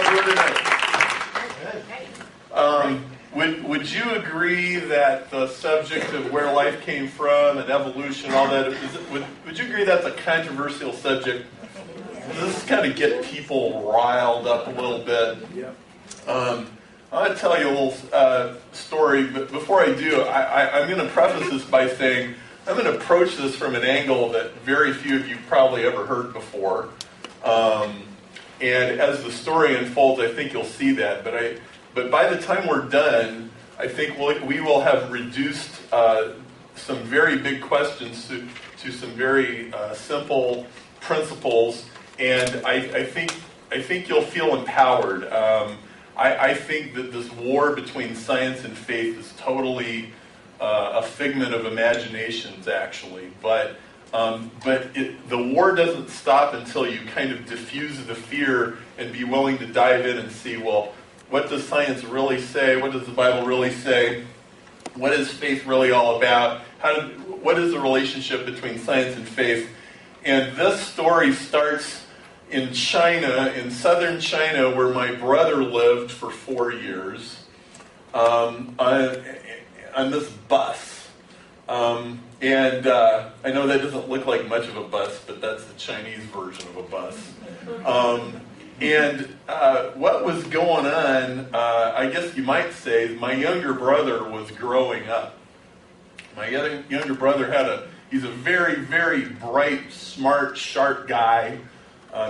y'all doing tonight? Would you agree that the subject of where life came from and evolution, all that, would you agree that's a controversial subject? Does this kind of get people riled up a little bit? I want to tell you a little story, but before I do, I'm going to preface this by saying I'm going to approach this from an angle that very few of you probably ever heard before. And as the story unfolds, I think you'll see that. But by the time we're done, I think we will have reduced some very big questions to some very simple principles, and I think you'll feel empowered. I think that this war between science and faith is totally a figment of imaginations, actually. But the war doesn't stop until you kind of diffuse the fear and be willing to dive in and see, well, what does science really say? What does the Bible really say? What is faith really all about? What is the relationship between science and faith? And this story starts in China, in southern China, where my brother lived for 4 years, on this bus. And I know that doesn't look like much of a bus, but that's the Chinese version of a bus. And what was going on, I guess you might say, my younger brother was growing up. My younger brother he's a very, very bright, smart, sharp guy,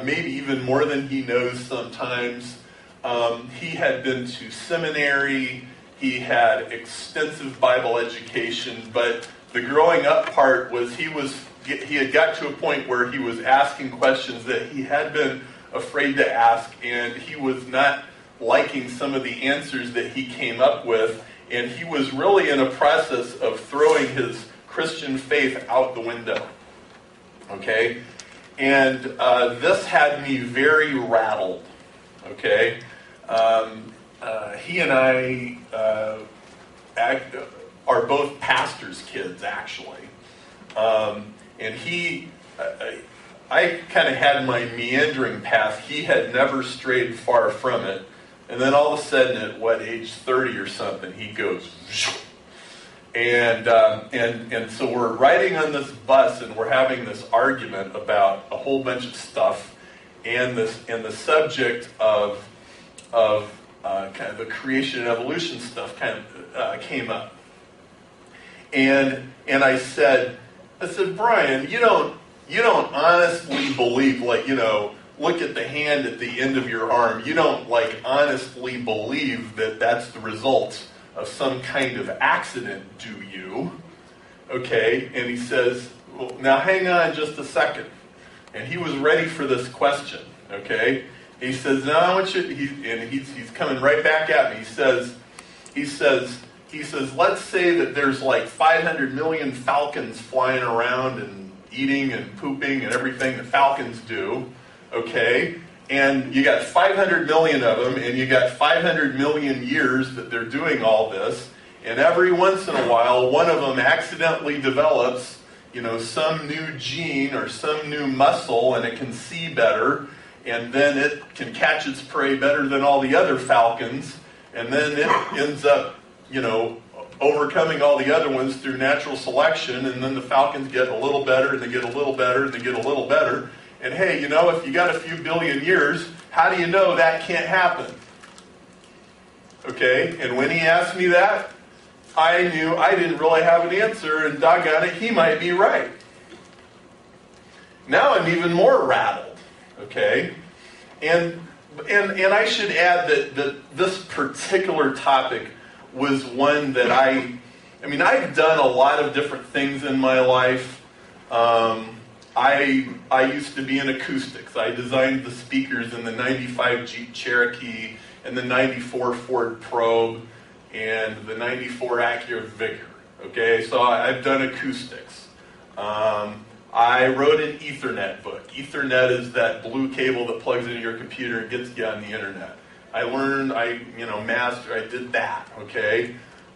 maybe even more than he knows sometimes. He had been to seminary, he had extensive Bible education, but the growing up part was he had got to a point where he was asking questions that he had been afraid to ask, and he was not liking some of the answers that he came up with, and he was really in a process of throwing his Christian faith out the window. Okay? And this had me very rattled. Okay? He and I are both pastors' kids, actually. And I kind of had my meandering path. He had never strayed far from it. And then all of a sudden, at age 30 or something, he goes, and so we're riding on this bus, and we're having this argument about a whole bunch of stuff, and the subject of kind of the creation and evolution stuff kind of came up. And I said, Brian, you don't honestly believe, look at the hand at the end of your arm. You don't, honestly believe that that's the result of some kind of accident, do you? Okay, and he says, well, now hang on just a second. And he was ready for this question, okay? And he says, no, I want you, he's coming right back at me. He says, let's say that there's 500 million falcons flying around and eating and pooping and everything that falcons do, okay? And you got 500 million of them, and you got 500 million years that they're doing all this, and every once in a while, one of them accidentally develops, some new gene or some new muscle, and it can see better, and then it can catch its prey better than all the other falcons, and then it ends up, overcoming all the other ones through natural selection, and then the falcons get a little better, and they get a little better, and they get a little better. And hey, if you got a few billion years, how do you know that can't happen? Okay, and when he asked me that, I knew I didn't really have an answer, and doggone it, he might be right. Now I'm even more rattled, okay? And I should add that this particular topic was one that I've done a lot of different things in my life. I used to be in acoustics. I designed the speakers in the 95 Jeep Cherokee and the 94 Ford Probe and the 94 Acura Vigor. Okay, so I've done acoustics. I wrote an Ethernet book. Ethernet is that blue cable that plugs into your computer and gets you on the internet. I learned, I did that, okay?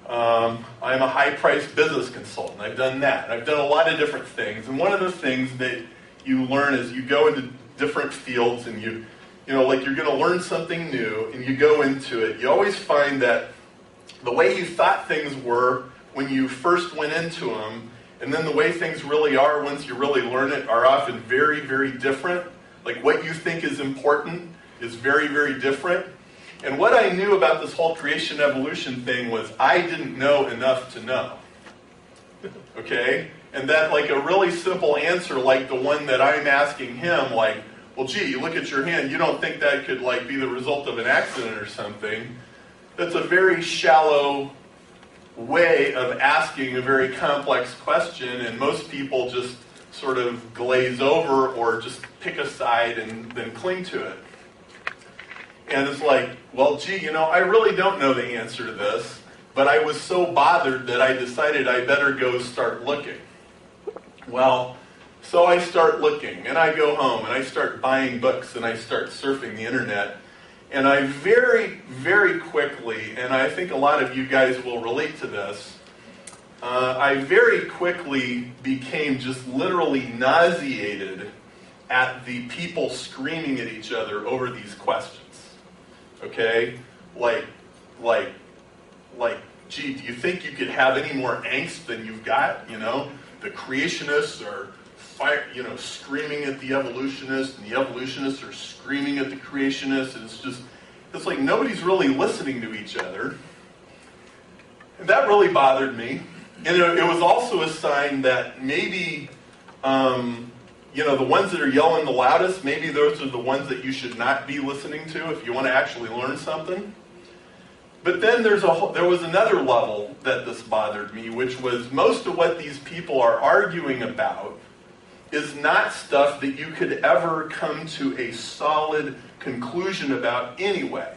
I'm a high-priced business consultant. I've done that. I've done a lot of different things. And one of the things that you learn is you go into different fields and like you're going to learn something new and you go into it, you always find that the way you thought things were when you first went into them, and then the way things really are once you really learn it, are often very, very different. Like what you think is important is very, very different. And what I knew about this whole creation evolution thing was I didn't know enough to know. Okay? And that like a really simple answer like the one that I'm asking him, like, well, gee, you look at your hand, you don't think that could like be the result of an accident or something? That's a very shallow way of asking a very complex question, and most people just sort of glaze over or just pick a side and then cling to it. And it's like, well, gee, I really don't know the answer to this, but I was so bothered that I decided I better go start looking. Well, so I start looking, and I go home, and I start buying books, and I start surfing the internet. And I very, very quickly, and I think a lot of you guys will relate to this, I very quickly became just literally nauseated at the people screaming at each other over these questions. Okay? Like, gee, do you think you could have any more angst than you've got? The creationists are screaming at the evolutionists, and the evolutionists are screaming at the creationists, and it's like nobody's really listening to each other. And that really bothered me. And it was also a sign that maybe, the ones that are yelling the loudest, maybe those are the ones that you should not be listening to if you want to actually learn something. But then there was another level that this bothered me, which was most of what these people are arguing about is not stuff that you could ever come to a solid conclusion about anyway.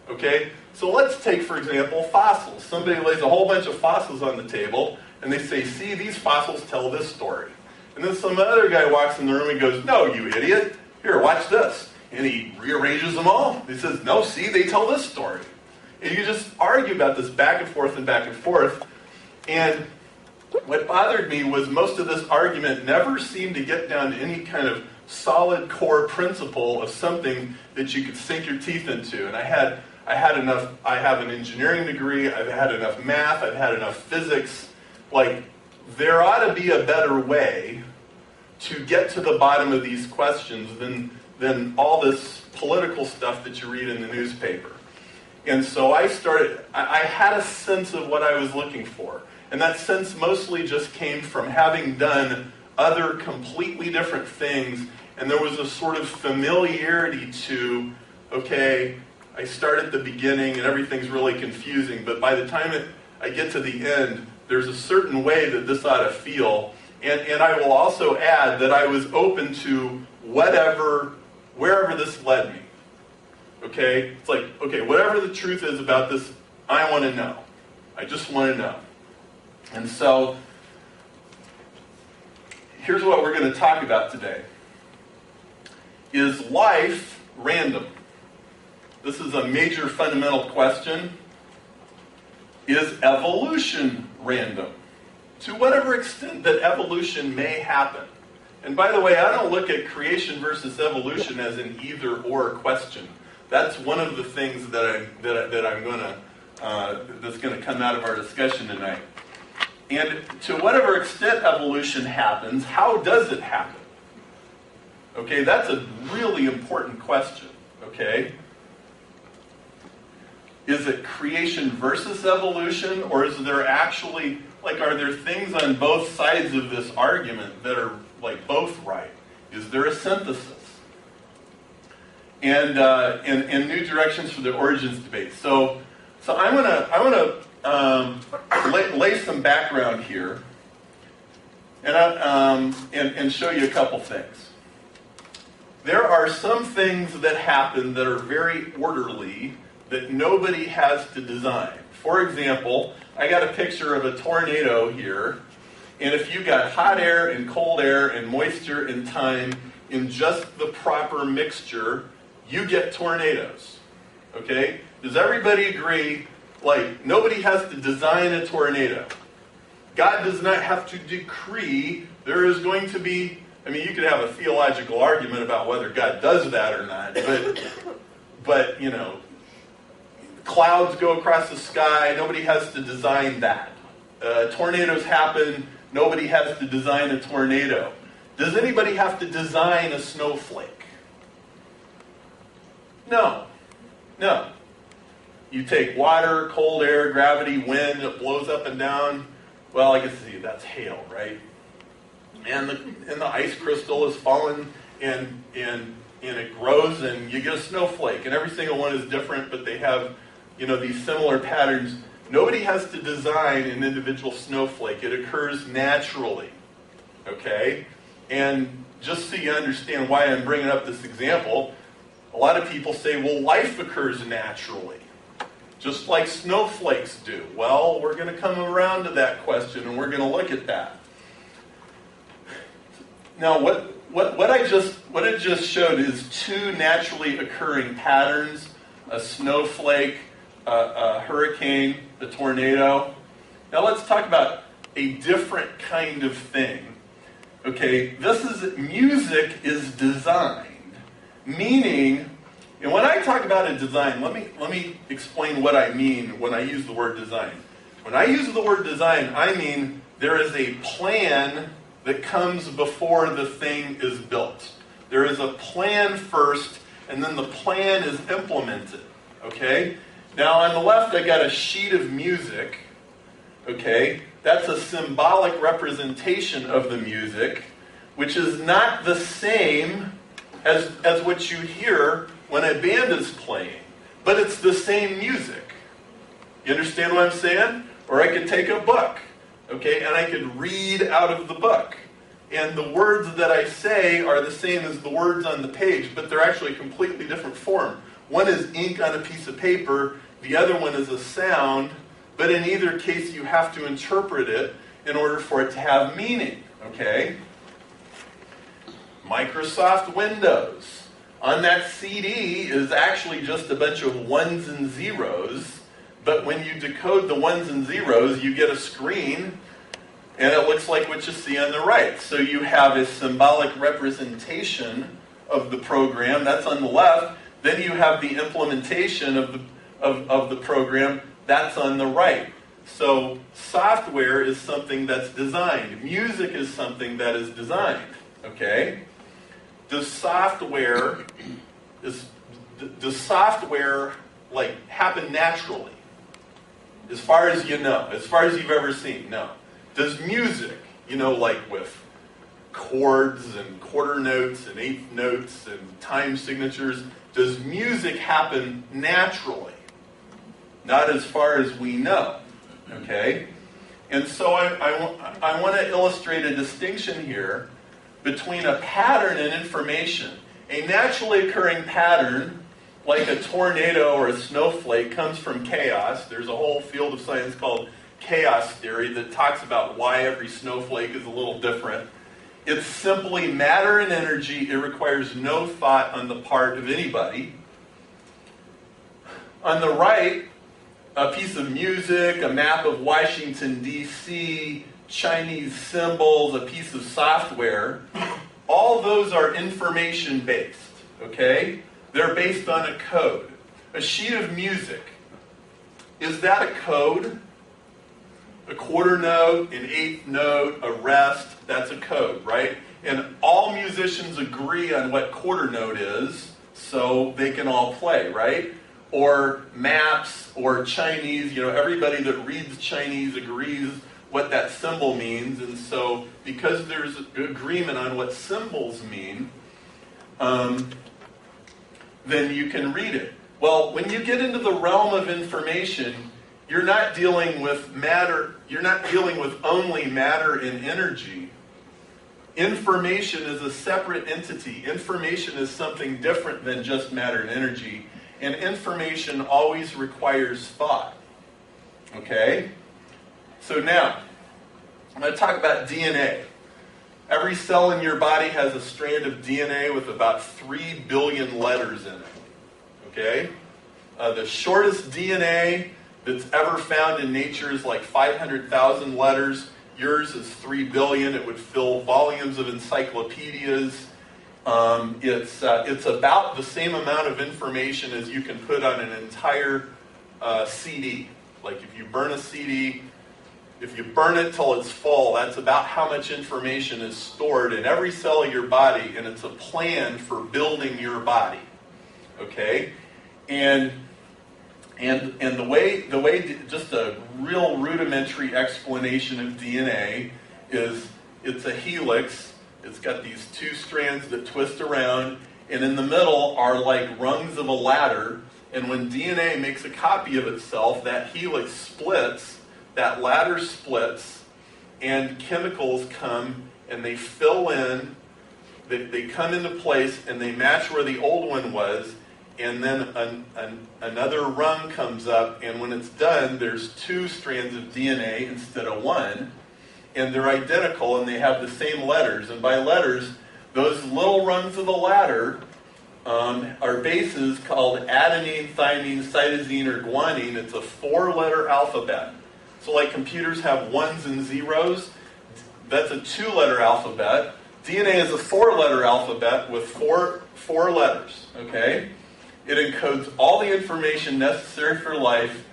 Okay? So let's take, for example, fossils. Somebody lays a whole bunch of fossils on the table, and they say, see, these fossils tell this story. And then some other guy walks in the room and goes, no, you idiot. Here, watch this. And he rearranges them all. He says, no, see, they tell this story. And you just argue about this back and forth and back and forth. And what bothered me was most of this argument never seemed to get down to any kind of solid core principle of something that you could sink your teeth into. And I have an engineering degree, I've had enough math, I've had enough physics. Like, there ought to be a better way to get to the bottom of these questions than all this political stuff that you read in the newspaper. And so I had a sense of what I was looking for. And that sense mostly just came from having done other completely different things. And there was a sort of familiarity to, okay, I start at the beginning and everything's really confusing. But by the time I get to the end, there's a certain way that this ought to feel. And I will also add that I was open to wherever this led me. Okay? It's like, okay, whatever the truth is about this, I want to know. I just want to know. And so, here's what we're going to talk about today. Is life random? This is a major fundamental question. Is evolution random? To whatever extent that evolution may happen. And by the way, I don't look at creation versus evolution as an either-or question. That's one of the things that's going to come out of our discussion tonight. And to whatever extent evolution happens, how does it happen? Okay, that's a really important question. Okay? Is it creation versus evolution, or is there actually, are there things on both sides of this argument that are, both right? Is there a synthesis? And new directions for the origins debate. So I'm gonna lay some background here, and show you a couple things. There are some things that happen that are very orderly that nobody has to design. For example, I got a picture of a tornado here, and if you got hot air and cold air and moisture and time in just the proper mixture, you get tornadoes. Okay? Does everybody agree? Nobody has to design a tornado. God does not have to decree there is going to be I mean, you could have a theological argument about whether God does that or not, but you know, clouds go across the sky, nobody has to design that. Tornadoes happen, nobody has to design a tornado. Does anybody have to design a snowflake? No. No. You take water, cold air, gravity, wind, it blows up and down. Well, I guess that's hail, right? And the ice crystal is fallen and it grows and you get a snowflake. And every single one is different, but they have, you know, these similar patterns. Nobody has to design an individual snowflake. It occurs naturally, okay? And just so you understand why I'm bringing up this example, a lot of people say, well, life occurs naturally, just like snowflakes do. Well, we're going to come around to that question, and we're going to look at that. Now, what I just showed is two naturally occurring patterns: a snowflake, a hurricane, a tornado. Now, let's talk about a different kind of thing. Okay, music is designed. Meaning, and when I talk about a design, let me explain what I mean when I use the word design. When I use the word design, I mean there is a plan that comes before the thing is built. There is a plan first, and then the plan is implemented. Okay? Now on the left, I got a sheet of music. Okay? That's a symbolic representation of the music, which is not the same as what you hear when a band is playing. But it's the same music. You understand what I'm saying? Or I could take a book, okay, and I could read out of the book. And the words that I say are the same as the words on the page, but they're actually a completely different form. One is ink on a piece of paper, the other one is a sound, but in either case you have to interpret it in order for it to have meaning, okay? Microsoft Windows. On that CD is actually just a bunch of ones and zeros, but when you decode the ones and zeros, you get a screen, and it looks like what you see on the right. So you have a symbolic representation of the program, that's on the left. Then you have the implementation of the program, that's on the right. So software is something that's designed. Music is something that is designed, okay? Does software like happen naturally? As far as you know, as far as you've ever seen, no. Does music, you know, like with chords and quarter notes and eighth notes and time signatures, does music happen naturally? Not as far as we know, okay? And so I want to illustrate a distinction here between a pattern and information. A naturally occurring pattern, like a tornado or a snowflake, comes from chaos. There's a whole field of science called chaos theory that talks about why every snowflake is a little different. It's simply matter and energy. It requires no thought on the part of anybody. On the right, a piece of music, a map of Washington, D.C., Chinese symbols, a piece of software. All those are information-based, okay? They're based on a code. A sheet of music, is that a code? A quarter note, an eighth note, a rest, that's a code, right? And all musicians agree on what quarter note is, so they can all play, right? Or maps, or Chinese, you know, everybody that reads Chinese agrees what that symbol means, and so because there's agreement on what symbols mean, then you can read it. Well, when you get into the realm of information, you're not dealing with matter, you're not dealing with only matter and energy. Information is a separate entity. Information is something different than just matter and energy, and information always requires thought. Okay? So now, I'm going to talk about DNA. Every cell in your body has a strand of DNA with about 3 billion letters in it. Okay? The shortest DNA that's ever found in nature is like 500,000 letters, yours is 3 billion. It would fill volumes of encyclopedias. It's about the same amount of information as you can put on an entire CD. Like if you burn a CD, if you burn it till it's full, that's about how much information is stored in every cell of your body, and it's a plan for building your body. Okay? And the way just a real rudimentary explanation of DNA is it's a helix. It's got these two strands that twist around, and in the middle are like rungs of a ladder. And when DNA makes a copy of itself, that helix splits, that ladder splits, and chemicals come and they fill in, they come into place and they match where the old one was, and then another rung comes up, and when it's done, there's two strands of DNA instead of one, and they're identical and they have the same letters. And by letters, those little rungs of the ladder are bases called adenine, thymine, cytosine, or guanine. It's a 4-letter alphabet. So like computers have ones and zeros, that's a 2-letter alphabet. DNA is a 4-letter alphabet with four letters, okay? It encodes all the information necessary for life,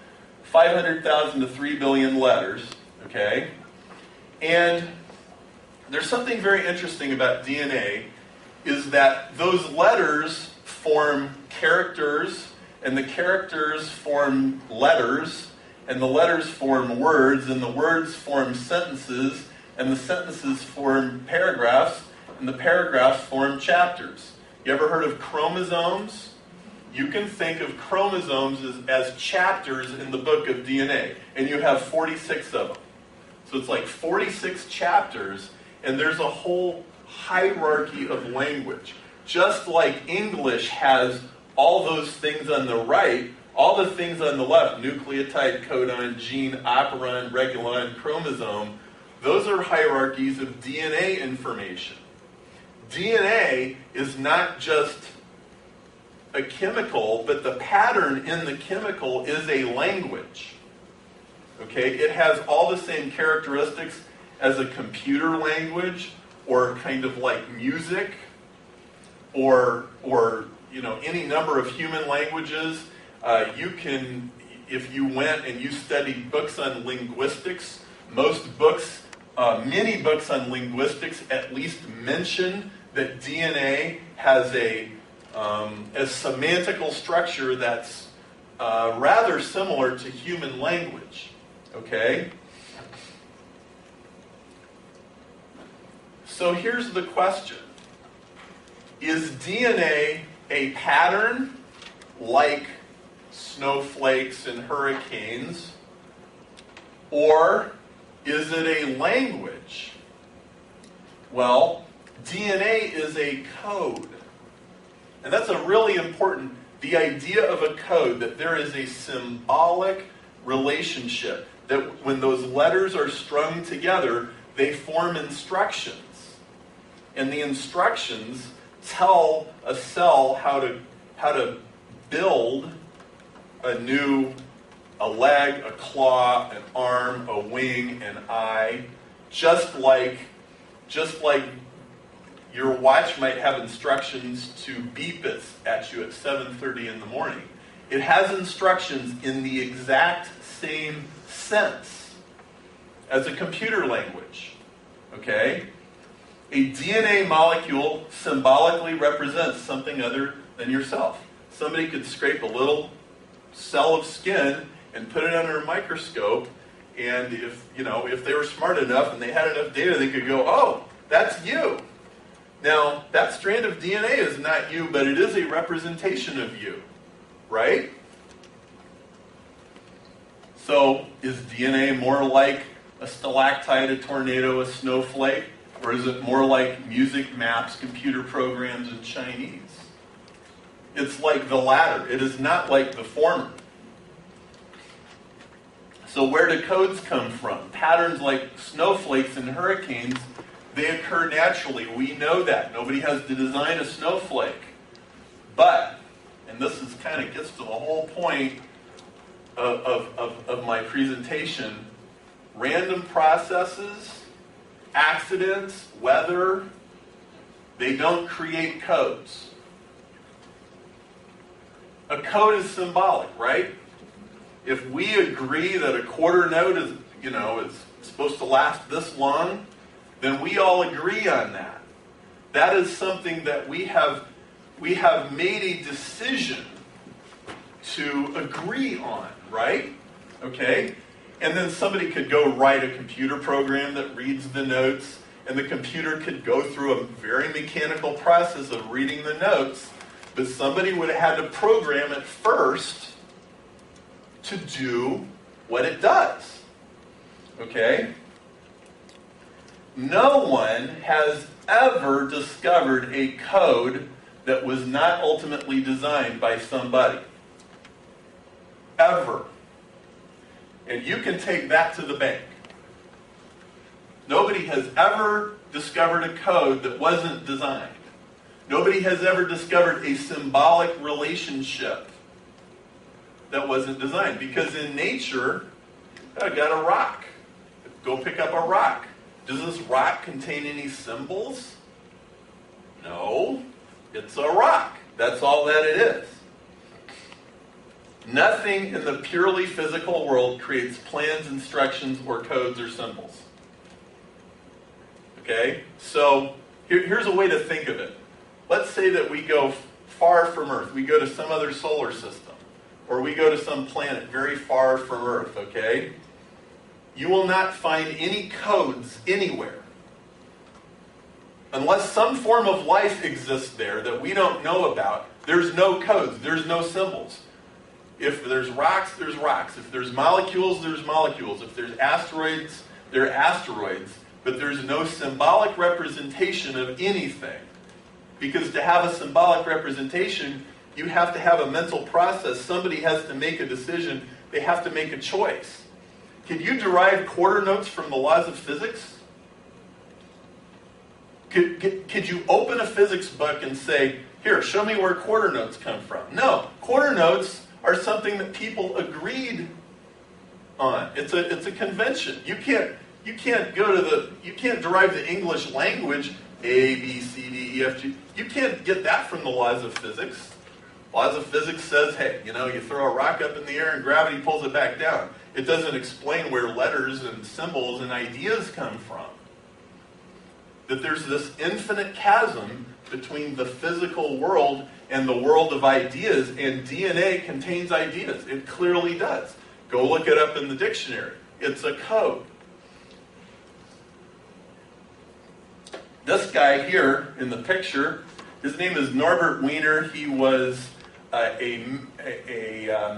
500,000 to 3 billion letters, okay? And there's something very interesting about DNA, is that those letters form characters, and the characters form letters, and the letters form words, and the words form sentences, and the sentences form paragraphs, and the paragraphs form chapters. You ever heard of chromosomes? You can think of chromosomes as chapters in the book of DNA, and you have 46 of them. So it's like 46 chapters, and there's a whole hierarchy of language. Just like English has all those things on the right, all the things on the left, nucleotide, codon, gene, operon, regulon, chromosome, those are hierarchies of DNA information. DNA is not just a chemical, but the pattern in the chemical is a language. Okay? It has all the same characteristics as a computer language, or kind of like music, or any number of human languages. You can, if you went and you studied books on linguistics, most books, many books on linguistics at least mention that DNA has a semantical structure that's rather similar to human language. Okay? So here's the question. Is DNA a pattern like snowflakes and hurricanes, or is it a language? Well, DNA is a code. And that's a really important, the idea of a code, that there is a symbolic relationship, that when those letters are strung together, they form instructions. And the instructions tell a cell how to build a leg, a claw, an arm, a wing, an eye, just like your watch might have instructions to beep at you at 7:30 in the morning. It has instructions in the exact same sense as a computer language. Okay? A DNA molecule symbolically represents something other than yourself. Somebody could scrape a little cell of skin and put it under a microscope, and if they were smart enough and they had enough data, they could go, oh, that's you. Now, that strand of DNA is not you, but it is a representation of you, right? So, is DNA more like a stalactite, a tornado, a snowflake? Or is it more like music, maps, computer programs, and Chinese? It's like the latter. It is not like the former. So where do codes come from? Patterns like snowflakes and hurricanes, they occur naturally. We know that. Nobody has to design a snowflake. But, and this is kind of gets to the whole point of my presentation, random processes, accidents, weather, they don't create codes. A code is symbolic, right? If we agree that a quarter note is, is supposed to last this long, then we all agree on that. That is something that we have made a decision to agree on, right? Okay? And then somebody could go write a computer program that reads the notes, and the computer could go through a very mechanical process of reading the notes, but somebody would have had to program it first to do what it does. Okay? No one has ever discovered a code that was not ultimately designed by somebody. Ever. And you can take that to the bank. Nobody has ever discovered a code that wasn't designed. Nobody has ever discovered a symbolic relationship that wasn't designed. Because in nature, I got a rock. Go pick up a rock. Does this rock contain any symbols? No. It's a rock. That's all that it is. Nothing in the purely physical world creates plans, instructions, or codes or symbols. Okay? So, here's a way to think of it. Let's say that we go far from Earth. We go to some other solar system. Or we go to some planet very far from Earth, okay? You will not find any codes anywhere. Unless some form of life exists there that we don't know about, there's no codes, there's no symbols. If there's rocks, there's rocks. If there's molecules, there's molecules. If there's asteroids, there are asteroids. But there's no symbolic representation of anything. Because to have a symbolic representation, you have to have a mental process. Somebody has to make a decision. They have to make a choice. Can you derive quarter notes from the laws of physics? Could you open a physics book and say, here, show me where quarter notes come from? No. Quarter notes are something that people agreed on. It's a convention. You can't derive the English language, A, B, C, D, E, F, G. You can't get that from the laws of physics. Laws of physics says, hey, you throw a rock up in the air and gravity pulls it back down. It doesn't explain where letters and symbols and ideas come from. That there's this infinite chasm between the physical world and the world of ideas, and DNA contains ideas. It clearly does. Go look it up in the dictionary. It's a code. This guy here in the picture, his name is Norbert Wiener. He was a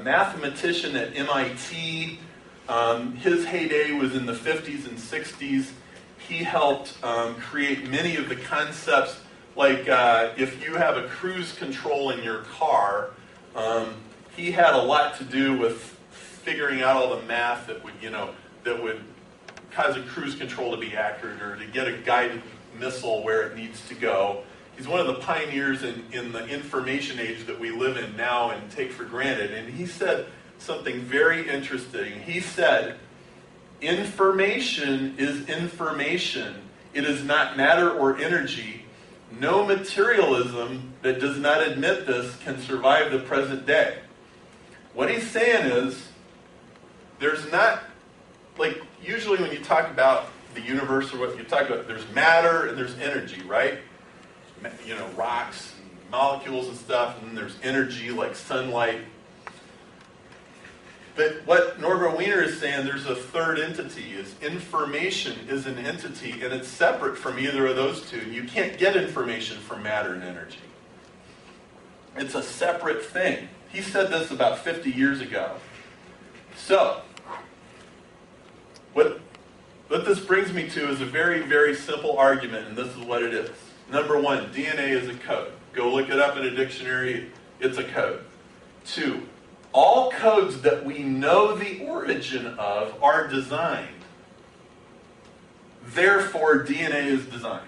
mathematician at MIT. His heyday was in the 50s and 60s. He helped create many of the concepts, like if you have a cruise control in your car, he had a lot to do with figuring out all the math that would cause a cruise control to be accurate or to get a guided missile where it needs to go. He's one of the pioneers in the information age that we live in now and take for granted. And he said something very interesting. He said, information is information. It is not matter or energy. No materialism that does not admit this can survive the present day. What he's saying is, there's not, like usually when you talk about the universe or what you talk about, there's matter and there's energy, right? Rocks, and molecules and stuff, and then there's energy like sunlight. But what Norbert Wiener is saying, there's a third entity, is information is an entity, and it's separate from either of those two. You can't get information from matter and energy. It's a separate thing. He said this about 50 years ago. So, what this brings me to is a very, very simple argument, and this is what it is. Number one, DNA is a code. Go look it up in a dictionary. It's a code. 2, all codes that we know the origin of are designed. Therefore, DNA is designed.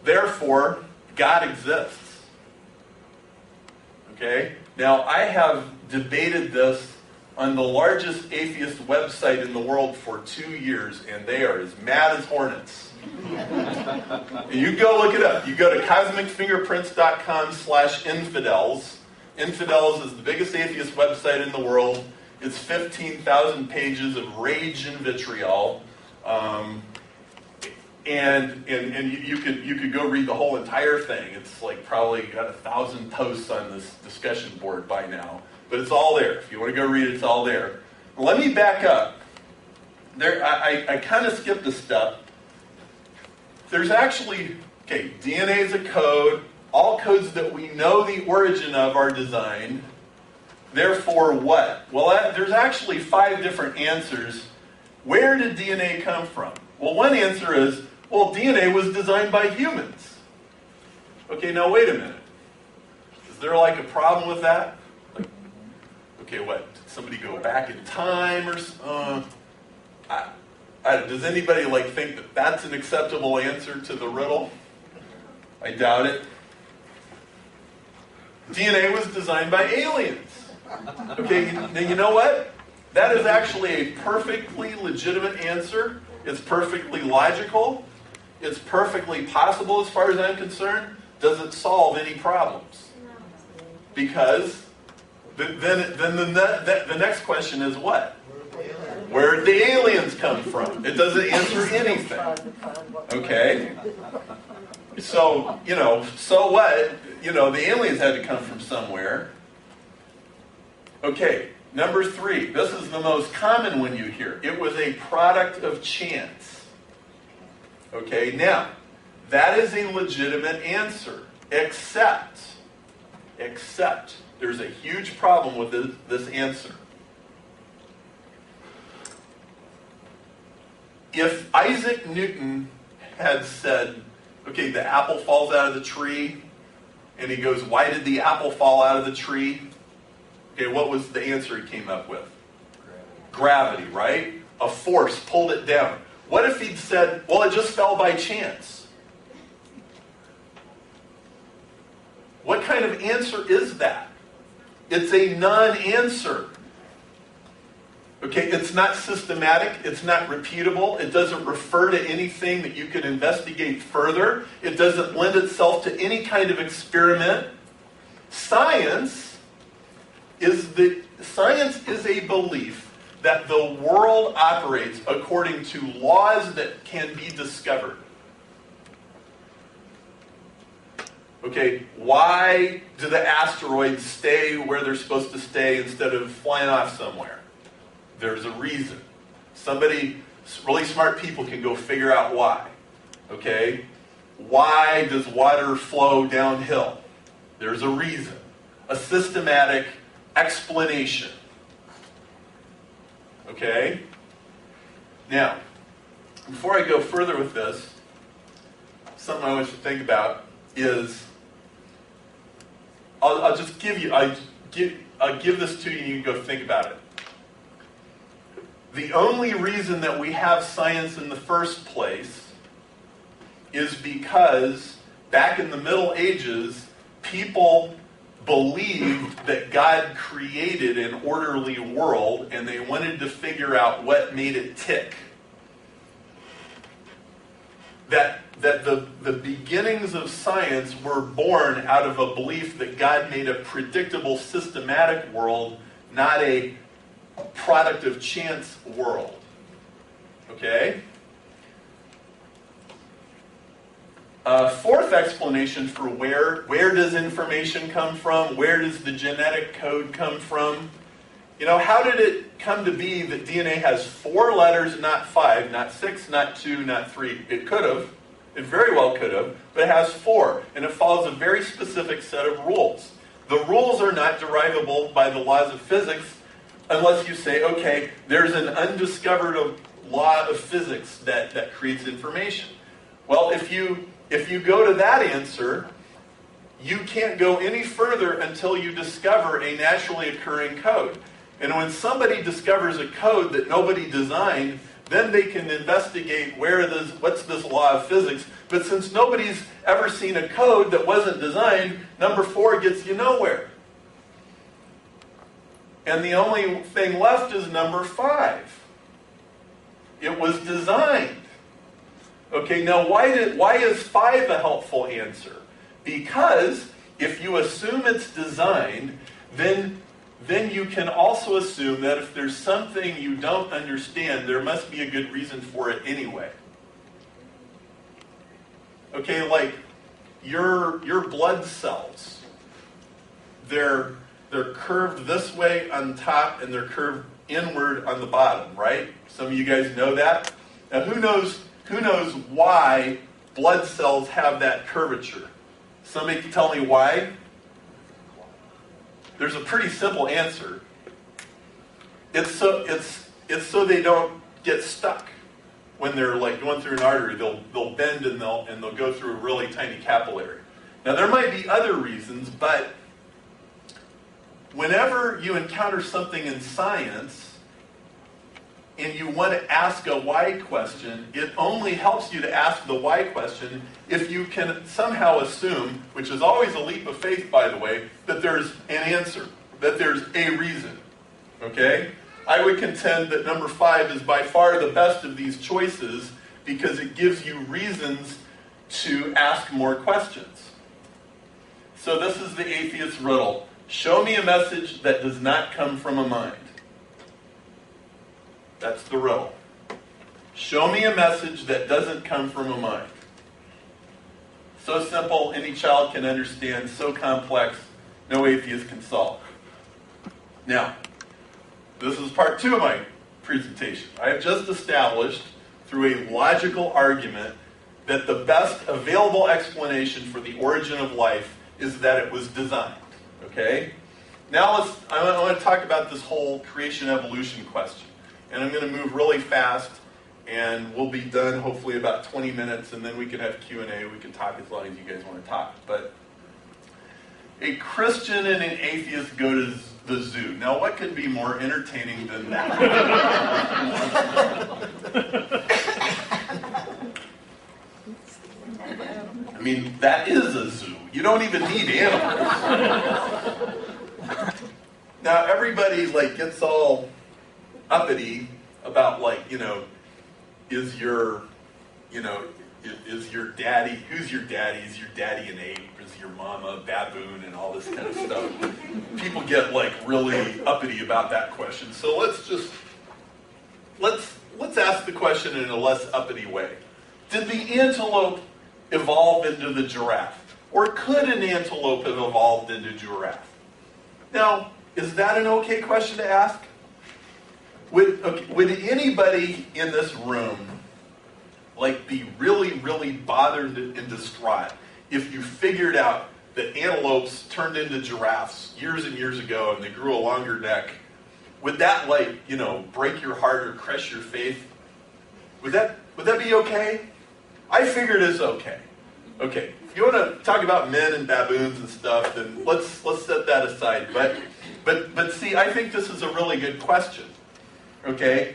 Therefore, God exists. Okay? Now, I have debated this on the largest atheist website in the world for 2 years, and they are as mad as hornets. You go look it up. You go to cosmicfingerprints.com/infidels. Infidels is the biggest atheist website in the world. It's 15,000 pages of rage and vitriol. And you could go read the whole entire thing. It's like probably got 1,000 posts on this discussion board by now. But it's all there. If you want to go read it, it's all there. Let me back up. I kind of skipped a step. There's actually, DNA is a code. All codes that we know the origin of are designed. Therefore, what? Well, there's actually 5 different answers. Where did DNA come from? Well, one answer is, well, DNA was designed by humans. Okay, now wait a minute. Is there like a problem with that? Like, okay, what? Did somebody go back in time or does anybody like think that that's an acceptable answer to the riddle? I doubt it. DNA was designed by aliens. Okay, now you know what? That is actually a perfectly legitimate answer. It's perfectly logical. It's perfectly possible as far as I'm concerned. Does it solve any problems? Because then the next question is what? Where did the aliens come from? It doesn't answer anything. Okay? So, so what? The aliens had to come from somewhere. Okay, number 3. This is the most common one you hear. It was a product of chance. Okay, now, that is a legitimate answer, except there's a huge problem with this answer. If Isaac Newton had said, okay, the apple falls out of the tree, and he goes, why did the apple fall out of the tree? Okay, what was the answer he came up with? Gravity, right? A force pulled it down. What if he'd said, well, it just fell by chance? What kind of answer is that? It's a non-answer. Okay, it's not systematic, it's not repeatable, it doesn't refer to anything that you could investigate further, it doesn't lend itself to any kind of experiment. Science is a belief that the world operates according to laws that can be discovered. Okay, why do the asteroids stay where they're supposed to stay instead of flying off somewhere? There's a reason. Really smart people can go figure out why. Okay? Why does water flow downhill? There's a reason. A systematic explanation. Okay? Now, before I go further with this, something I want you to think about is, I'll just give you, I'll give this to you and you can go think about it. The only reason that we have science in the first place is because back in the Middle Ages, people believed that God created an orderly world and they wanted to figure out what made it tick. That the beginnings of science were born out of a belief that God made a predictable, systematic world, not a product of chance world. Okay? Fourth explanation for where does information come from? Where does the genetic code come from? How did it come to be that DNA has 4 letters, not 5, not 6, not 2, not 3? It could have. It very well could have. But it has 4. And it follows a very specific set of rules. The rules are not derivable by the laws of physics unless you say, okay, there's an undiscovered law of physics that creates information. Well, if you go to that answer, you can't go any further until you discover a naturally occurring code. And when somebody discovers a code that nobody designed, then they can investigate what's this law of physics. But since nobody's ever seen a code that wasn't designed, number 4 gets you nowhere. And the only thing left is number 5. It was designed. Okay, now why is 5 a helpful answer? Because if you assume it's designed, then you can also assume that if there's something you don't understand, there must be a good reason for it anyway. Okay, like your blood cells, they're curved this way on top and they're curved inward on the bottom, right? Some of you guys know that. Now who knows why blood cells have that curvature? Somebody can tell me why? There's a pretty simple answer. It's so they don't get stuck when they're like going through an artery. They'll bend and they'll go through a really tiny capillary. Now there might be other reasons, but whenever you encounter something in science and you want to ask a why question, it only helps you to ask the why question if you can somehow assume, which is always a leap of faith, by the way, that there's an answer, that there's a reason. Okay? I would contend that number 5 is by far the best of these choices because it gives you reasons to ask more questions. So this is the atheist riddle. Show me a message that does not come from a mind. That's the riddle. Show me a message that doesn't come from a mind. So simple, any child can understand. So complex, no atheist can solve. Now, this is part 2 of my presentation. I have just established, through a logical argument, that the best available explanation for the origin of life is that it was designed. Okay? Now I want to talk about this whole creation-evolution question. And I'm going to move really fast, and we'll be done hopefully about 20 minutes, and then we can have Q&A. We can talk as long as you guys want to talk. But a Christian and an atheist go to the zoo. Now, what could be more entertaining than that? I mean, that is a zoo. You don't even need animals. Now, everybody gets all uppity about is your daddy, who's your daddy? Is your daddy an ape? Is your mama a baboon? And all this kind of stuff. People get really uppity about that question. So let's ask the question in a less uppity way. Did the antelope evolve into the giraffe? Or could an antelope have evolved into giraffe? Now, is that an okay question to ask? Would anybody in this room be really, really bothered and distraught if you figured out that antelopes turned into giraffes years and years ago and they grew a longer neck? Would that break your heart or crush your faith? Would that be okay? I figured it's okay. Okay, if you want to talk about men and baboons and stuff, then let's set that aside. But see, I think this is a really good question. Okay,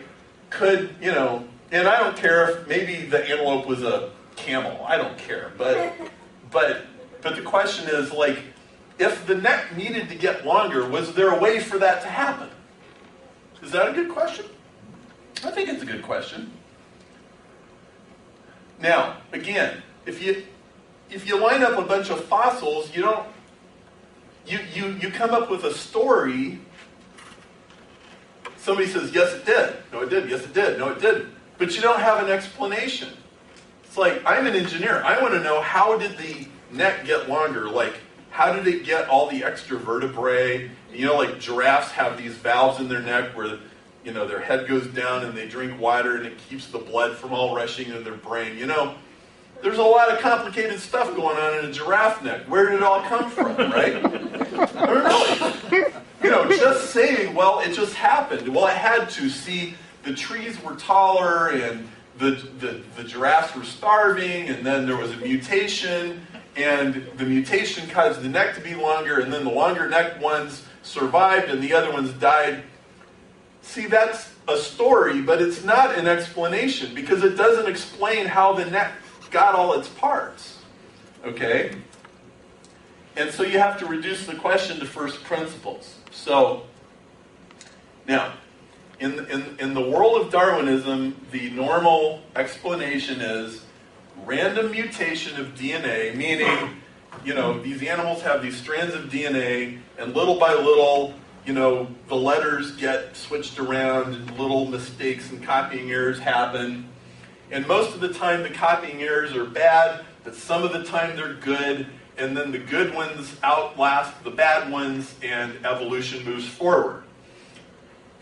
and I don't care if maybe the antelope was a camel. I don't care. But the question is, if the neck needed to get longer, was there a way for that to happen? Is that a good question? I think it's a good question. Now, again, if you line up a bunch of fossils, you come up with a story. Somebody says, yes, it did. No, it didn't. Yes, it did. No, it didn't. But you don't have an explanation. It's I'm an engineer. I want to know, how did the neck get longer? How did it get all the extra vertebrae? Giraffes have these valves in their neck where, their head goes down and they drink water and it keeps the blood from all rushing into their brain. There's a lot of complicated stuff going on in a giraffe neck. Where did it all come from, right? I don't know. Just saying, well, it just happened. Well, it had to. See, the trees were taller and the giraffes were starving, and then there was a mutation, and the mutation caused the neck to be longer, and then the longer neck ones survived and the other ones died. See, that's a story, but it's not an explanation because it doesn't explain how the neck got all its parts. Okay? And so you have to reduce the question to first principles. So, Now, in the world of Darwinism, the normal explanation is random mutation of DNA, meaning, these animals have these strands of DNA, and little by little, the letters get switched around, and little mistakes and copying errors happen. And most of the time, the copying errors are bad, but some of the time they're good, and then the good ones outlast the bad ones, and evolution moves forward.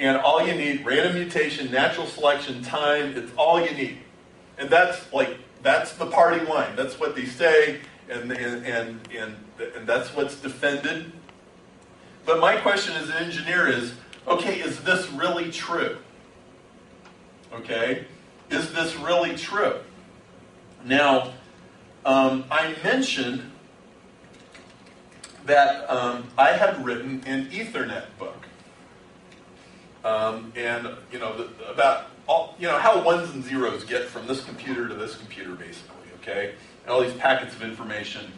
And all you need, random mutation, natural selection, time, it's all you need. And that's the party line. That's what they say, and that's what's defended. But my question as an engineer is, okay, is this really true? Okay? Is this really true? Now, I mentioned that I had written an Ethernet book. About all, how ones and zeros get from this computer to this computer, basically, okay? And all these packets of information.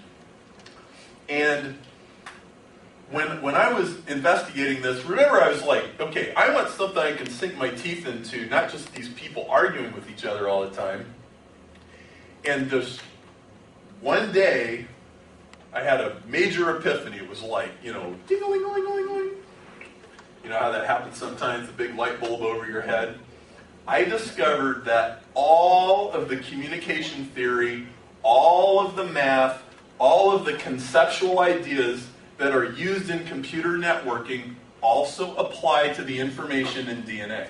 And when I was investigating this, remember I was like, okay, I want something I can sink my teeth into, not just these people arguing with each other all the time. And just one day, I had a major epiphany. It was like, ding-a-ling-a-ling-a-ling-a-ling. You know how that happens sometimes, a big light bulb over your head? I discovered that all of the communication theory, all of the math, all of the conceptual ideas that are used in computer networking also apply to the information in DNA.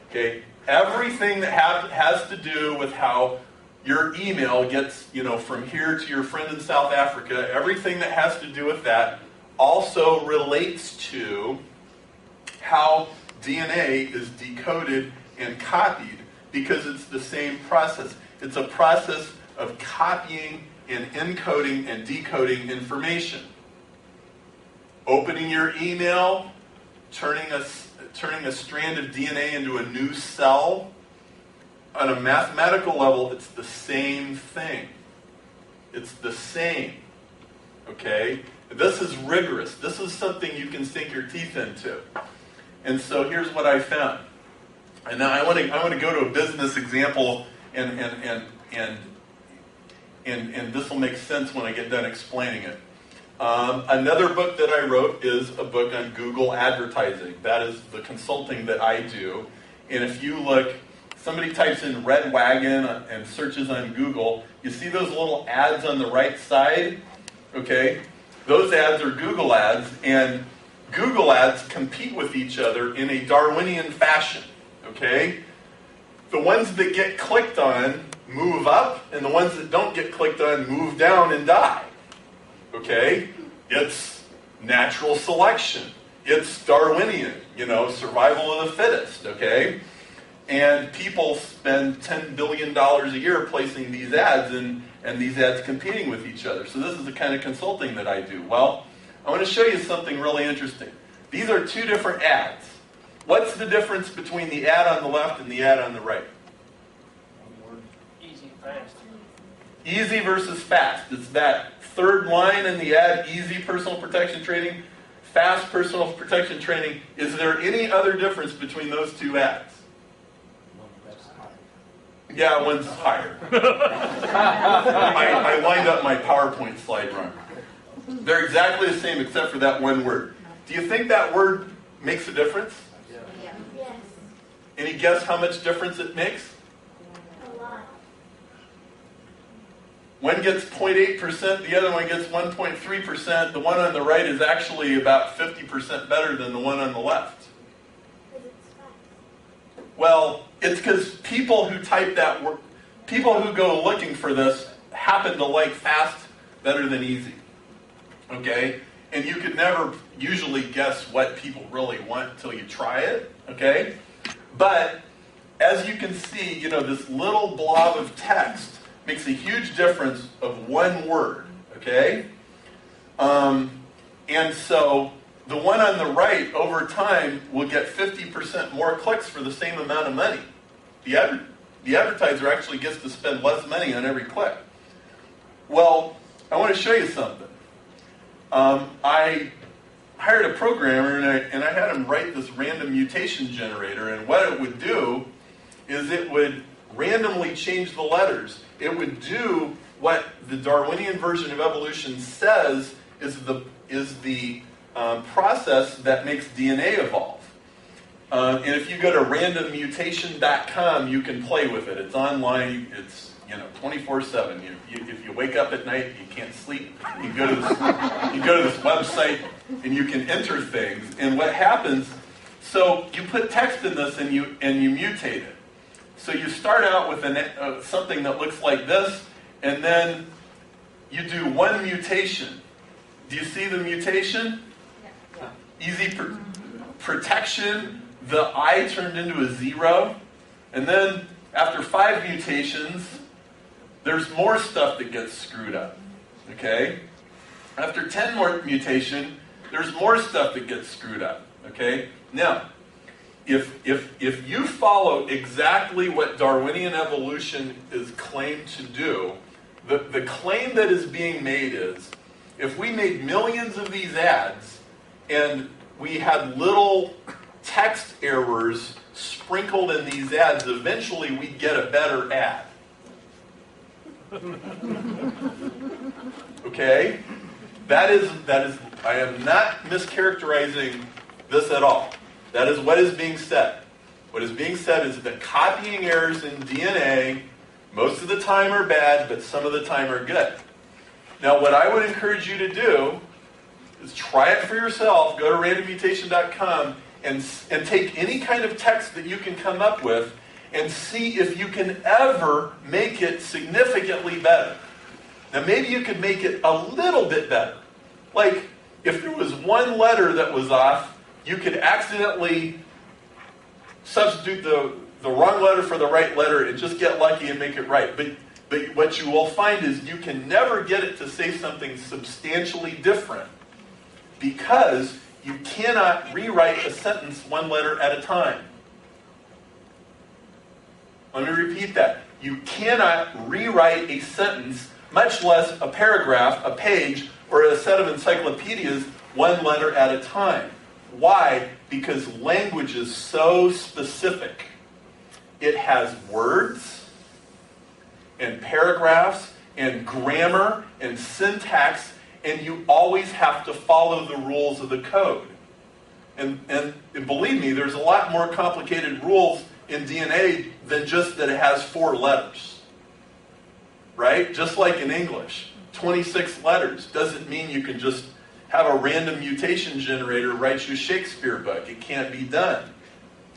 Okay? Everything that has to do with how your email gets, from here to your friend in South Africa, everything that has to do with that also relates to how DNA is decoded and copied, because it's the same process. It's a process of copying and encoding and decoding information. Opening your email, turning a strand of DNA into a new cell. On a mathematical level, it's the same thing. It's the same. Okay? This is rigorous. This is something you can sink your teeth into. And so here's what I found. And now I want to go to a business example, and this will make sense when I get done explaining it. Another book that I wrote is a book on Google advertising. That is the consulting that I do. And if you look, somebody types in Red Wagon and searches on Google, you see those little ads on the right side? Okay? Those ads are Google ads, and Google ads compete with each other in a Darwinian fashion. Okay? The ones that get clicked on move up, and the ones that don't get clicked on move down and die. Okay? It's natural selection. It's Darwinian, survival of the fittest, okay? And people spend $10 billion a year placing these ads, and these ads competing with each other. So this is the kind of consulting that I do. Well, I want to show you something really interesting. These are two different ads. What's the difference between the ad on the left and the ad on the right? Easy, fast. Easy versus fast. It's that third line in the ad, easy personal protection training, fast personal protection training. Is there any other difference between those two ads? Yeah, one's higher. I lined up my PowerPoint slide wrong. They're exactly the same except for that one word. Do you think that word makes a difference? Yeah. Yes. Any guess how much difference it makes? A lot. One gets 0.8%, the other one gets 1.3%. The one on the right is actually about 50% better than the one on the left. Because it's fast. Well, it's because people who type that word, people who go looking for this happen to like fast better than easy. Okay? And you could never usually guess what people really want until you try it. Okay? But as you can see, this little blob of text makes a huge difference of one word. Okay? And so the one on the right, over time, will get 50% more clicks for the same amount of money. The advertiser actually gets to spend less money on every click. Well, I want to show you something. I hired a programmer, and I had him write this random mutation generator, and what it would do is it would randomly change the letters. It would do what the Darwinian version of evolution says is the process that makes DNA evolve. And if you go to randommutation.com, you can play with it. It's online. It's 24/7. If you wake up at night, you can't sleep. You go to this website and you can enter things. And what happens? So you put text in this and you mutate it. So you start out with something that looks like this, and then you do one mutation. Do you see the mutation? Yeah. Easy protection. The I turned into a 0. And then after 5 mutations, there's more stuff that gets screwed up. Okay? After 10 more mutation, there's more stuff that gets screwed up. Okay? Now, if you follow exactly what Darwinian evolution is claimed to do, the claim that is being made is, if we made millions of these ads and we had little text errors sprinkled in these ads, eventually we get a better ad. Okay? That is, I am not mischaracterizing this at all. That is what is being said. What is being said is that copying errors in DNA, most of the time are bad, but some of the time are good. Now, what I would encourage you to do is try it for yourself. Go to randommutation.com and take any kind of text that you can come up with and see if you can ever make it significantly better. Now, maybe you could make it a little bit better. Like, if there was one letter that was off, you could accidentally substitute the wrong letter for the right letter and just get lucky and make it right. But what you will find is you can never get it to say something substantially different, because you cannot rewrite a sentence one letter at a time. Let me repeat that. You cannot rewrite a sentence, much less a paragraph, a page, or a set of encyclopedias, one letter at a time. Why? Because language is so specific. It has words and paragraphs and grammar and syntax, and you always have to follow the rules of the code. And believe me, there's a lot more complicated rules in DNA than just that it has 4 letters. Right? Just like in English. 26 letters doesn't mean you can just have a random mutation generator write you a Shakespeare book. It can't be done.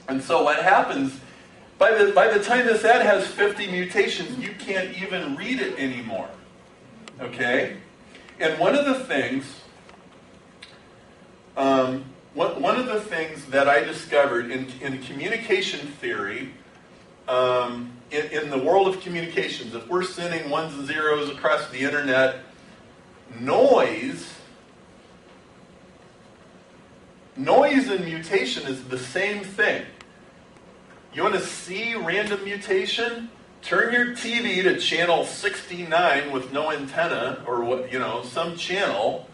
And so what happens, by the time this ad has 50 mutations, you can't even read it anymore. Okay? And one of the things that I discovered in communication theory, in the world of communications, if we're sending ones and zeros across the internet, noise and mutation is the same thing. You want to see random mutation? Turn your TV to channel 69 with no antenna, or some channel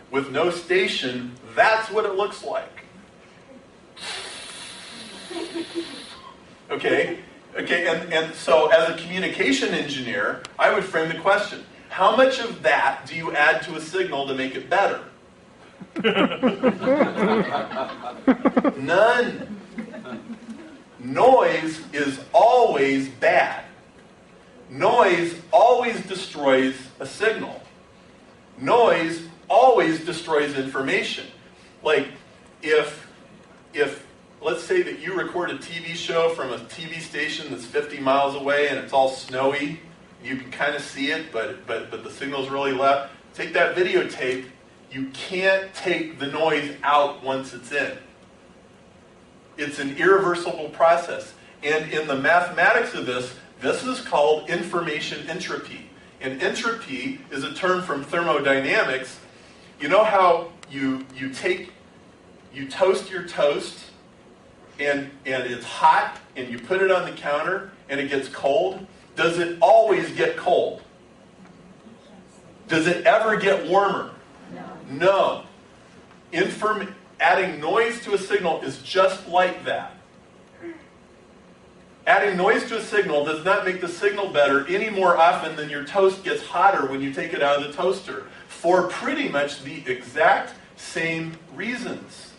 with no station. That's what it looks like. Okay, and so as a communication engineer, I would frame the question: how much of that do you add to a signal to make it better? None. Noise is always bad. Noise always destroys a signal. Noise always destroys information. Like, if let's say that you record a TV show from a TV station that's 50 miles away and it's all snowy, you can kind of see it, but the signal's really loud. Take that videotape. You can't take the noise out once it's in. It's an irreversible process. And in the mathematics of this is called information entropy. And entropy is a term from thermodynamics. You know how you toast your toast and it's hot and you put it on the counter and it gets cold? Does it always get cold? Does it ever get warmer? No. Adding noise to a signal is just like that. Adding noise to a signal does not make the signal better any more often than your toast gets hotter when you take it out of the toaster, for pretty much the exact same reasons.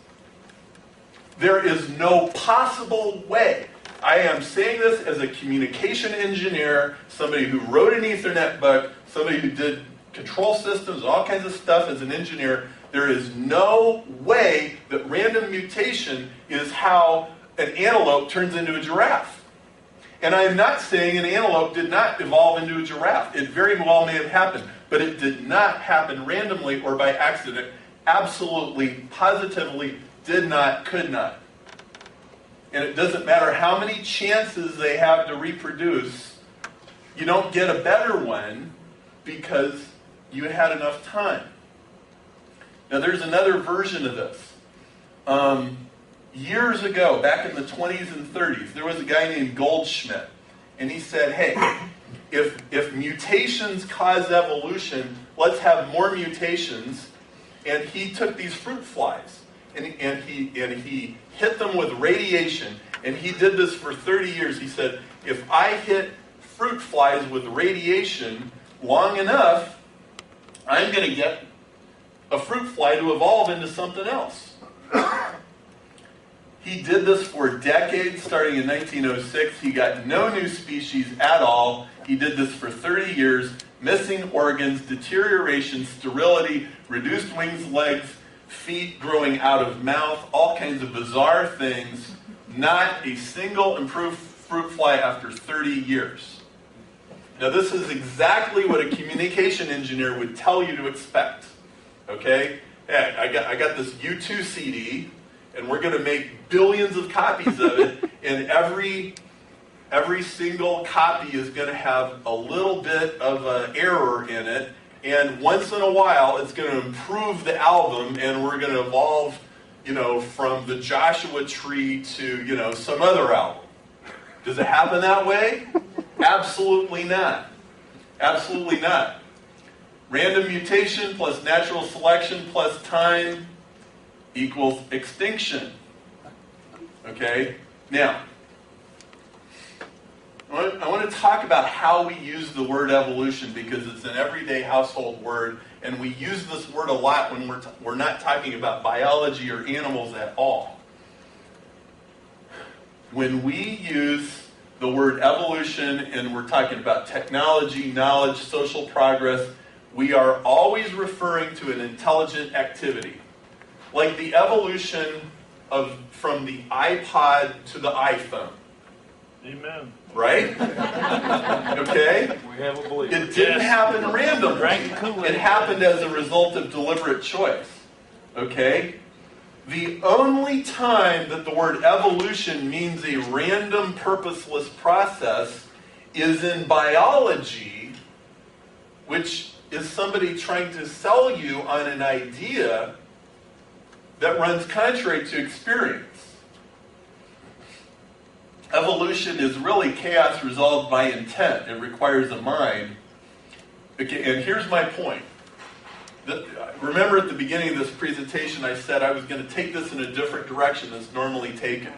There is no possible way. I am saying this as a communication engineer, somebody who wrote an Ethernet book, somebody who did control systems, all kinds of stuff as an engineer. There is no way that random mutation is how an antelope turns into a giraffe. And I am not saying an antelope did not evolve into a giraffe. It very well may have happened, but it did not happen randomly or by accident. Absolutely, positively, did not, could not. And it doesn't matter how many chances they have to reproduce, you don't get a better one because you had enough time. Now there's another version of this. Years ago, back in the 20s and 30s, there was a guy named Goldschmidt. And he said, hey, if mutations cause evolution, let's have more mutations. And he took these fruit flies and he hit them with radiation. And he did this for 30 years. He said, if I hit fruit flies with radiation long enough, I'm going to get a fruit fly to evolve into something else. He did this for decades, starting in 1906. He got no new species at all. He did this for 30 years. Missing organs, deterioration, sterility, reduced wings, legs, feet growing out of mouth, all kinds of bizarre things. Not a single improved fruit fly after 30 years. Now this is exactly what a communication engineer would tell you to expect. Okay? Hey, I got this U2 CD, and we're going to make billions of copies of it, and every single copy is going to have a little bit of an error in it, and once in a while it's going to improve the album, and we're going to evolve, from the Joshua Tree to, some other album. Does it happen that way? Absolutely not. Absolutely not. Random mutation plus natural selection plus time equals extinction. Okay? Now, I want to talk about how we use the word evolution because it's an everyday household word, and we use this word a lot when we're not talking about biology or animals at all. When we use the word evolution and we're talking about technology, knowledge, social progress, we are always referring to an intelligent activity. Like the evolution from the iPod to the iPhone. Amen. Right? Okay? We have a belief. It didn't happen randomly. It happened as a result of deliberate choice. Okay? The only time that the word evolution means a random, purposeless process is in biology, which is somebody trying to sell you on an idea that runs contrary to experience. Evolution is really chaos resolved by intent. It requires a mind. Okay, and here's my point. Remember at the beginning of this presentation I said I was going to take this in a different direction than it's normally taken.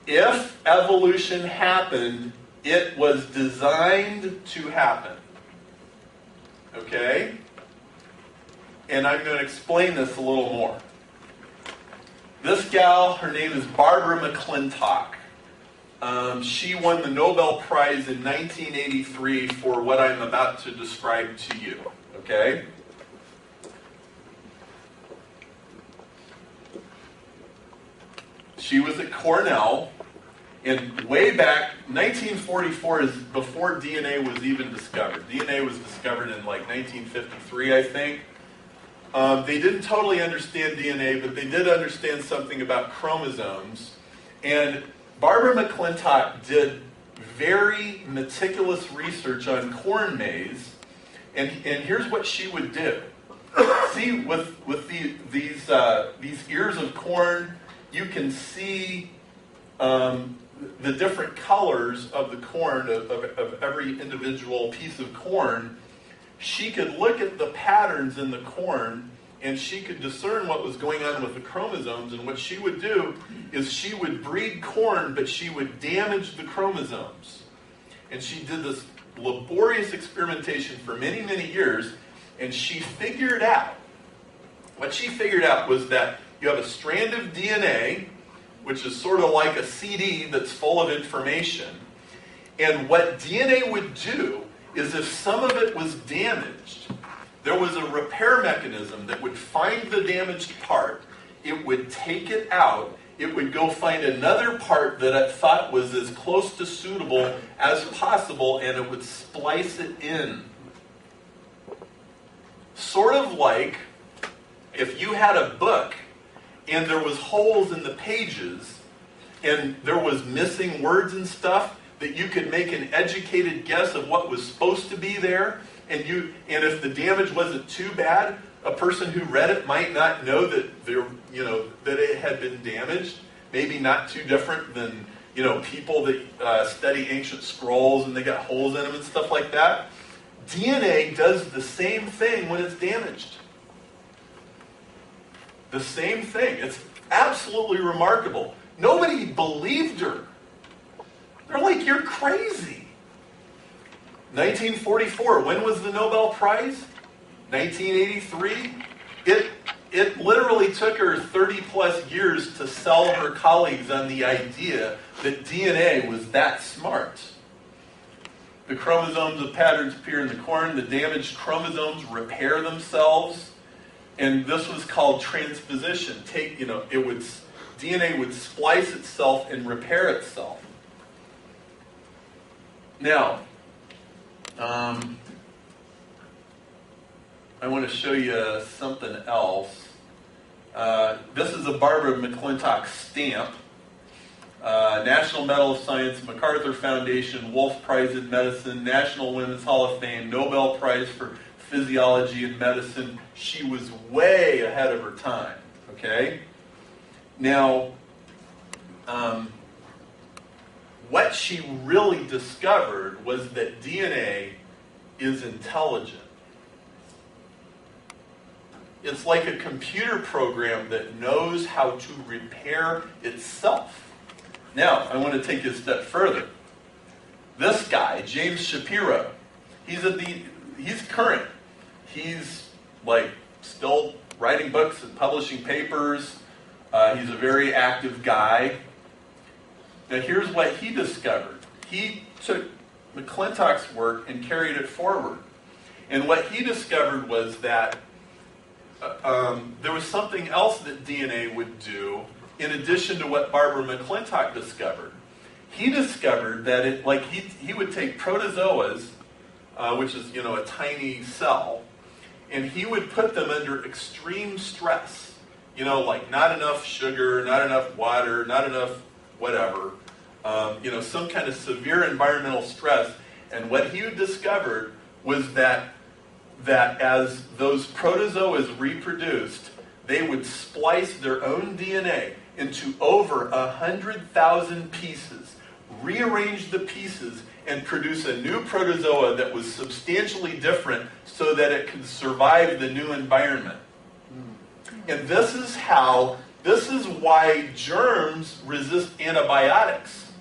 If evolution happened, it was designed to happen. Okay? And I'm going to explain this a little more. This gal, her name is Barbara McClintock. She won the Nobel Prize in 1983 for what I'm about to describe to you. Okay? She was at Cornell, and way back, 1944 is before DNA was even discovered. DNA was discovered in like 1953, I think. They didn't totally understand DNA, but they did understand something about chromosomes. And Barbara McClintock did very meticulous research on corn maze, and here's what she would do. See, with these ears of corn, you can see the different colors of the corn, of every individual piece of corn. She could look at the patterns in the corn and she could discern what was going on with the chromosomes, and what she would do is she would breed corn, but she would damage the chromosomes. And she did this laborious experimentation for many, many years, and she figured out, what she figured out was that you have a strand of DNA, which is sort of like a CD that's full of information, and what DNA would do is if some of it was damaged, there was a repair mechanism that would find the damaged part, it would take it out, it would go find another part that it thought was as close to suitable as possible, and it would splice it in. Sort of like if you had a book and there was holes in the pages and there was missing words and stuff, that you could make an educated guess of what was supposed to be there, and if the damage wasn't too bad, a person who read it might not know that that it had been damaged. Maybe not too different than people that study ancient scrolls and they got holes in them and stuff like that. DNA does the same thing when it's damaged. The same thing. It's absolutely remarkable. Nobody believed her. They're like, you're crazy. 1944, when was the Nobel Prize? 1983. It literally took her 30 plus years to sell her colleagues on the idea that DNA was that smart. The chromosomes of patterns appear in the corn. The damaged chromosomes repair themselves. And this was called transposition. DNA would splice itself and repair itself. Now, I want to show you something else. This is a Barbara McClintock stamp. National Medal of Science, MacArthur Foundation, Wolf Prize in Medicine, National Women's Hall of Fame, Nobel Prize for Physiology and Medicine. She was way ahead of her time. Okay? Now, what she really discovered was that DNA is intelligent. It's like a computer program that knows how to repair itself. Now, I want to take it a step further. This guy, James Shapiro, he's current. He's still writing books and publishing papers. He's a very active guy. Now here's what he discovered. He took McClintock's work and carried it forward. And what he discovered was that there was something else that DNA would do in addition to what Barbara McClintock discovered. He discovered that he would take protozoas, which is a tiny cell, and he would put them under extreme stress. Like not enough sugar, not enough water, not enough whatever, some kind of severe environmental stress. And what he discovered was that as those protozoas reproduced, they would splice their own DNA into over 100,000 pieces, rearrange the pieces, and produce a new protozoa that was substantially different so that it could survive the new environment. And this is why germs resist antibiotics.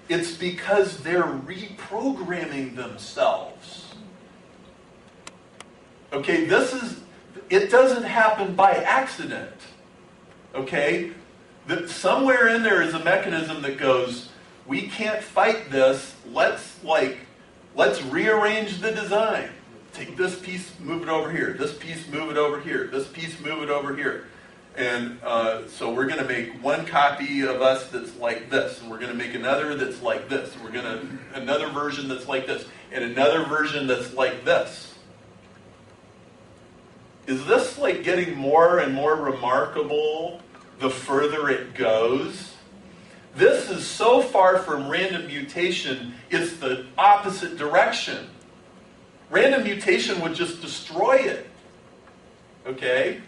It's because they're reprogramming themselves. Okay, it doesn't happen by accident. Okay? Somewhere in there is a mechanism that goes, we can't fight this, let's rearrange the design. Take this piece, move it over here. This piece, move it over here. This piece, move it over here. And so we're going to make one copy of us that's like this, and we're going to make another that's like this, and we're going to another version that's like this, and another version that's like this. Is this getting more and more remarkable the further it goes? This is so far from random mutation, it's the opposite direction. Random mutation would just destroy it. Okay?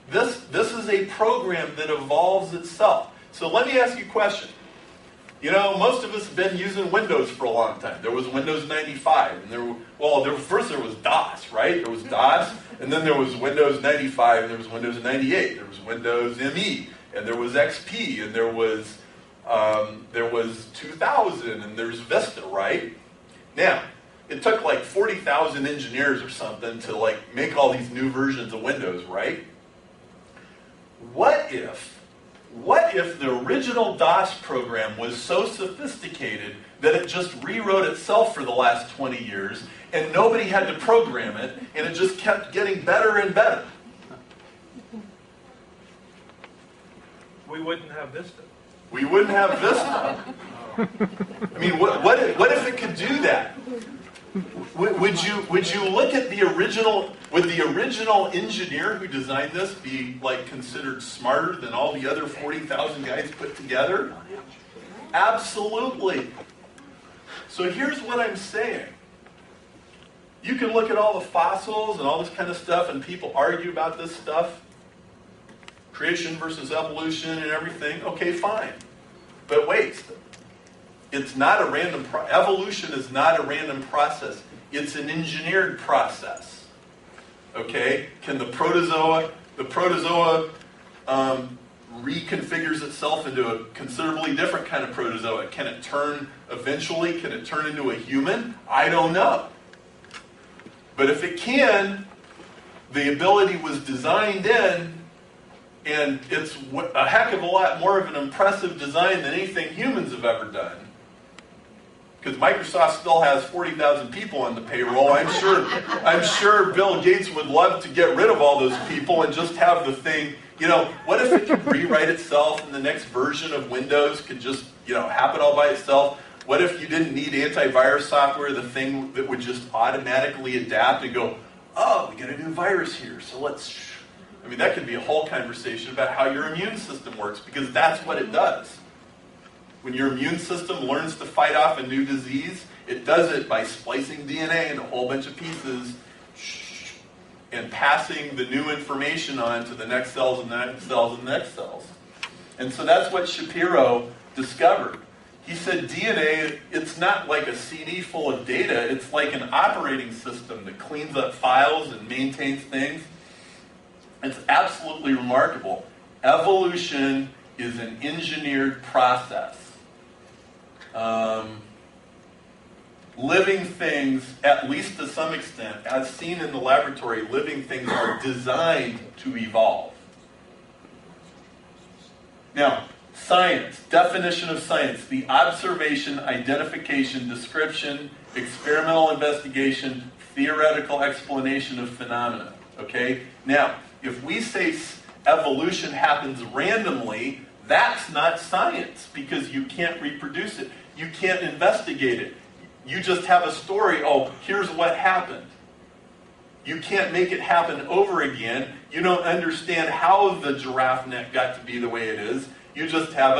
This is a program that evolves itself. So let me ask you a question. Most of us have been using Windows for a long time. There was Windows 95, and first there was DOS, right? There was DOS, and then there was Windows 95, and there was Windows 98. There was Windows ME, and there was XP, and there was 2000, and there's Vista, right? Now, it took like 40,000 engineers or something to make all these new versions of Windows, right? What if the original DOS program was so sophisticated that it just rewrote itself for the last 20 years and nobody had to program it and it just kept getting better and better? We wouldn't have Vista. We wouldn't have Vista. I mean, what if it could do that? Would you look at the original? Would the original engineer who designed this be considered smarter than all the other 40,000 guys put together? Absolutely. So here's what I'm saying. You can look at all the fossils and all this kind of stuff, and people argue about this stuff. Creation versus evolution and everything. Okay, fine. But wait. It's not a random evolution is not a random process. It's an engineered process. Okay? Can the protozoa reconfigures itself into a considerably different kind of protozoa. Can it turn into a human? I don't know. But if it can, the ability was designed in, and it's a heck of a lot more of an impressive design than anything humans have ever done. Because Microsoft still has 40,000 people on the payroll. I'm sure Bill Gates would love to get rid of all those people and just have the thing. What if it could rewrite itself and the next version of Windows could just, happen all by itself? What if you didn't need antivirus software, the thing that would just automatically adapt and go, oh, we got a new virus here, so that could be a whole conversation about how your immune system works, because that's what it does. When your immune system learns to fight off a new disease, it does it by splicing DNA into a whole bunch of pieces and passing the new information on to the next cells and the next cells and the next cells. And so that's what Shapiro discovered. He said DNA, it's not like a CD full of data, it's like an operating system that cleans up files and maintains things. It's absolutely remarkable. Evolution is an engineered process. Living things, at least to some extent, as seen in the laboratory, living things are designed to evolve. Now, science, definition of science, the observation, identification, description, experimental investigation, theoretical explanation of phenomena. Okay? Now, if we say evolution happens randomly, that's not science, because you can't reproduce it. You can't investigate it. You just have a story, oh, here's what happened. You can't make it happen over again. You don't understand how the giraffe neck got to be the way it is. You just have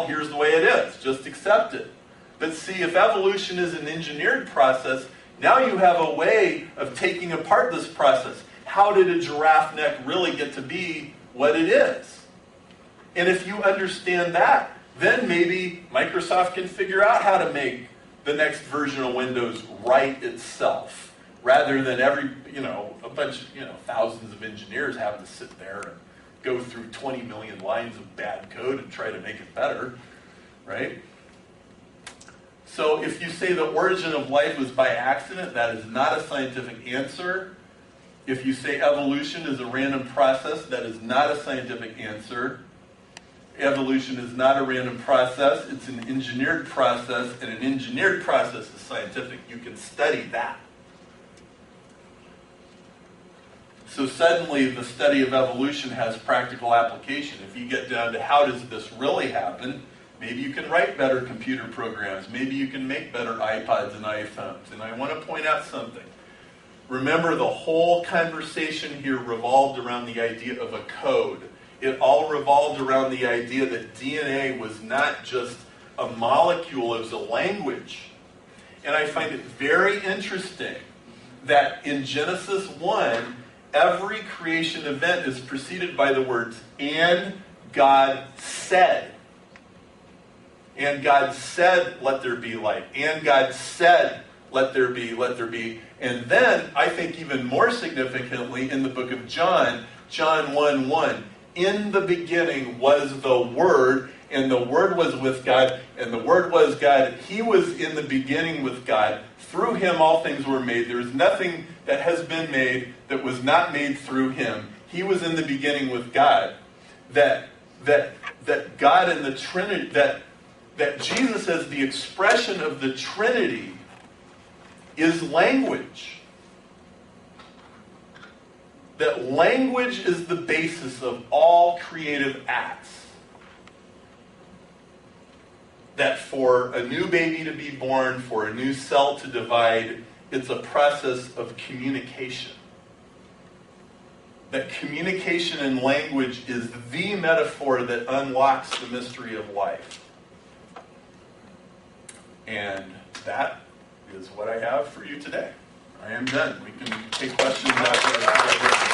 here's the way it is. Just accept it. But see, if evolution is an engineered process, now you have a way of taking apart this process. How did a giraffe neck really get to be what it is? And if you understand that, then maybe Microsoft can figure out how to make the next version of Windows write itself, rather than a bunch of, thousands of engineers having to sit there and go through 20 million lines of bad code and try to make it better, right? So if you say the origin of life was by accident, that is not a scientific answer. If you say evolution is a random process, that is not a scientific answer. Evolution is not a random process. It's an engineered process, and an engineered process is scientific. You can study that. So suddenly the study of evolution has practical application. If you get down to how does this really happen, maybe you can write better computer programs. Maybe you can make better iPods and iPhones. And I want to point out something. Remember, the whole conversation here revolved around the idea of a code. It all revolved around the idea that DNA was not just a molecule, it was a language. And I find it very interesting that in Genesis 1, every creation event is preceded by the words, and God said. And God said, let there be light. And God said, let there be, let there be. And then, I think even more significantly, in the book of John, John 1:1, in the beginning was the Word, and the Word was with God, and the Word was God. He was in the beginning with God. Through Him all things were made. There is nothing that has been made that was not made through Him. He was in the beginning with God. That God and the Trinity, that Jesus as the expression of the Trinity is language. That language is the basis of all creative acts. That for a new baby to be born, for a new cell to divide, it's a process of communication. That communication and language is the metaphor that unlocks the mystery of life. And that is what I have for you today. I am done. We can take questions after this.